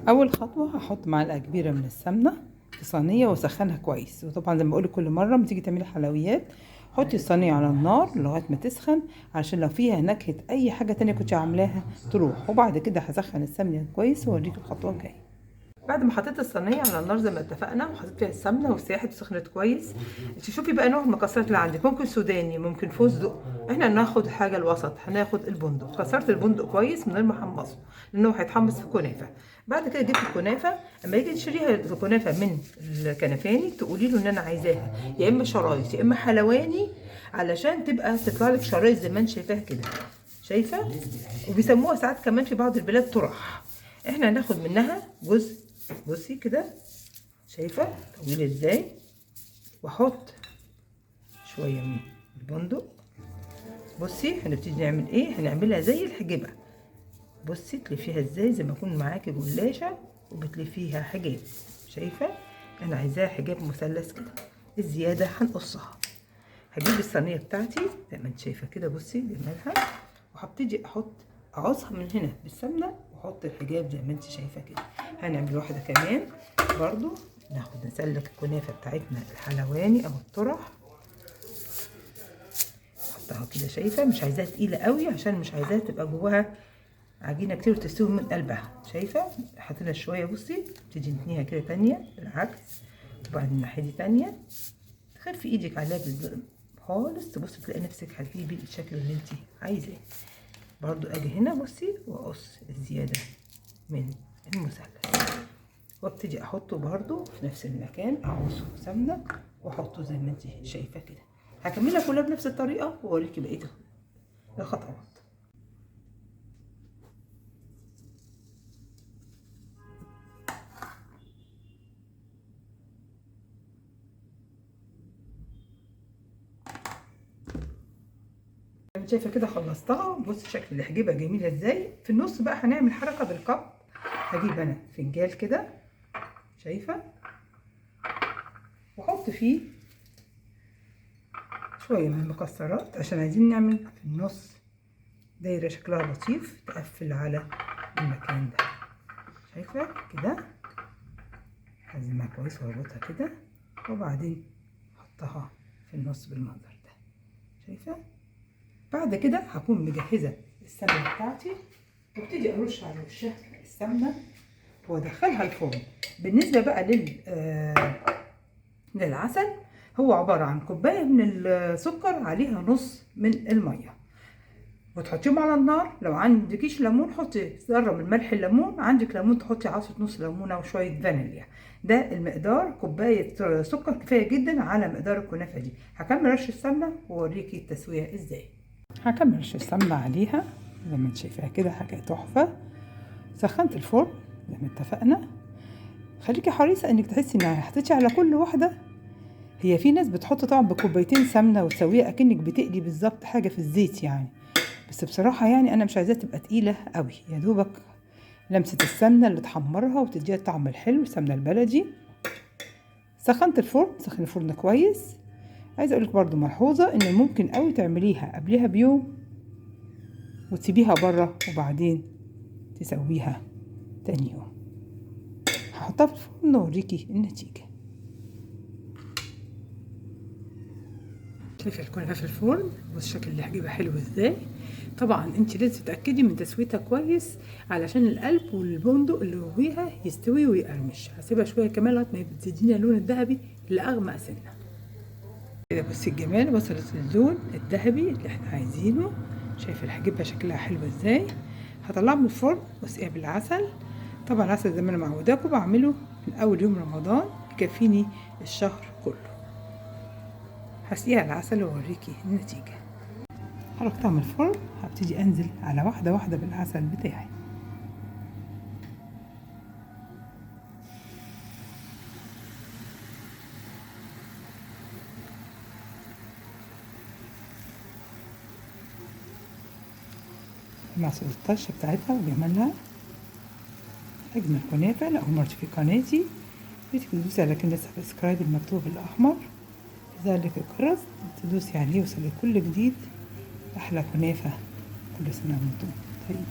اول خطوه هحط معلقه كبيره من السمنه في صينيه واسخنها كويس. وطبعا زي ما بقول كل مره لما تيجي تعملي حلويات حطي الصينيه على النار لغايه ما تسخن، علشان لو فيها نكهه اي حاجه تانية كنت عاملاها تروح. وبعد كده هسخن السمنه كويس واوريك الخطوه الجايه. بعد ما حطيت الصينيه على النار زي ما اتفقنا وحطيت فيها السمنه وساحت وسخنت كويس، تشوفي بقى نوع المكسرات اللي عندك، ممكن سوداني ممكن فستق. احنا هناخد حاجه الوسط، هناخد البندق. كسرت البندق كويس من غير ما احمصه لانه هيتحمص في الكنافه. بعد كده جبت الكنافه. اما يجي تشتريها الكنافه من الكنفاني تقولي له ان انا عايزاها يا اما شرايط يا اما حلواني، علشان تبقى تطلع لك شرايط زي ما انت شايفاها كده. شايفه؟ وبيسموها ساعات كمان في بعض البلاد طرح. احنا هناخد منها جزء، بصي كده شايفه طويل ازاي، واحط شويه من البندق. بصي هنبتدي نعمل ايه، هنعملها زي الحجبه. بصي تلفيها ازاي زي ما يكون معاكي جلاشه وبتلفيها حجاب. شايفه؟ انا عايزاها حجاب مثلث كده. الزياده هنقصها. هجيب الصينيه بتاعتي زي ما انت شايفه كده، بصي جمالها، وهبتدي اعوصها من هنا بالسمنه واحط الحجاب زي ما انت شايفه كده. هنعمل واحده كمان برضو، ناخد نسلك الكنافه بتاعتنا الحلواني او الطرح، نحطها كده. شايفه؟ مش عايزاها تقيله قوي عشان مش عايزاها تبقى جواها عجينه كتير وتستوي من قلبها. شايفه؟ حطينا شويه. بصي تيجي نتنيها كده تانيه بالعكس، وبعدين الناحيه دي تانيه تخفي ايدك عليها خالص، تبصي تلاقي نفسك هتجيبي الشكل اللي انت عايزاه. برضو اجي هنا بصي واقص الزياده من المثلث وابتدي احطه برضو في نفس المكان، اعوصه سمنه واحطه زي ما انت شايفه كده. هكملها كلها بنفس الطريقه واوريكي بقيه الخطوات. انت شايفه كده خلصتها. بصي شكل الحجيبه جميله ازاي. في النص بقى هنعمل حركه بالكب. هجيب انا فنجان كده، شايفه، واحط فيه شويه من المكسرات عشان عايزين نعمل في النص دايره شكلها لطيف تقفل على المكان ده. شايفه كده؟ هزمها كويس واربطها كده وبعدين احطها في النص بالمنظر ده. شايفه؟ بعد كده هكون مجهزه السمنه بتاعتي وابتدي ارش على وشها السمنه وادخلها الفرن. بالنسبه بقى للعسل، هو عباره عن كوبايه من السكر عليها نص من الميه، وتحطيهم على النار. لو عندكيش ليمون حطي ذره من ملح الليمون، عندك ليمون تحطي عصره نص ليمونه وشويه فانيليا. ده المقدار، كوبايه سكر كفايه جدا على مقدار الكنافه دي. هكمل رش السمنه واوريكي التسويه ازاي. هكمل رش السمنه عليها زي ما انت شايفاها كده، حاجه تحفه. سخنت الفرن زي ما اتفقنا. خليكي حريصه انك تحسي انها حطيتي على كل واحده. هي في ناس بتحط طبعا بكوبايتين سمنه وتسويها اكنك بتقلي بالظبط حاجه في الزيت يعني، بس بصراحه يعني انا مش عايزاها تبقى تقيله قوي، يا دوبك لمسه السمنه اللي تحمرها وتديها الطعم الحلو، السمنه البلدي. سخنت الفرن، سخن الفرن كويس. عايزه اقولك برضو ملحوظه ان ممكن قوي تعمليها قبلها بيوم وتسيبيها بره وبعدين تسويها تاني يوم. هحطها في الفرن واوريكي النتيجه. شايفه الكنافه في الفرن؟ بص شكل الحجيبه حلو ازاي. طبعا انت لازم تتاكدي من تسويتها كويس علشان القلب والبندق اللي جواها يستوي ويقرمش. هسيبها شويه كمان لغايه ما تدينا اللون الذهبي لاغمق سنه كده. بصي الجمال، وصلت اللون الذهبي اللي احنا عايزينه. شايفه الحجيبه شكلها حلو ازاي. هطلعها من الفرن واسقيها بالعسل. طبعا العسل زي ما انا معوداكم بعمله من اول يوم رمضان، يكفيني الشهر كله. هسقيها العسل واوريكي النتيجه. خرجتها من الفرن، هبتدي انزل على واحده واحده بالعسل بتاعي. مع صوص الطشه بتاعتها وجمالها. اجمل كنافه. لو اول مره تشوفي قناتي بدك تدوسي على كلمه سبسكرايب المكتوب بالاحمر، كذلك الجرس تدوسي عليه يوصلك كل جديد. احلى كنافه. كل سنه وانتم طيبين.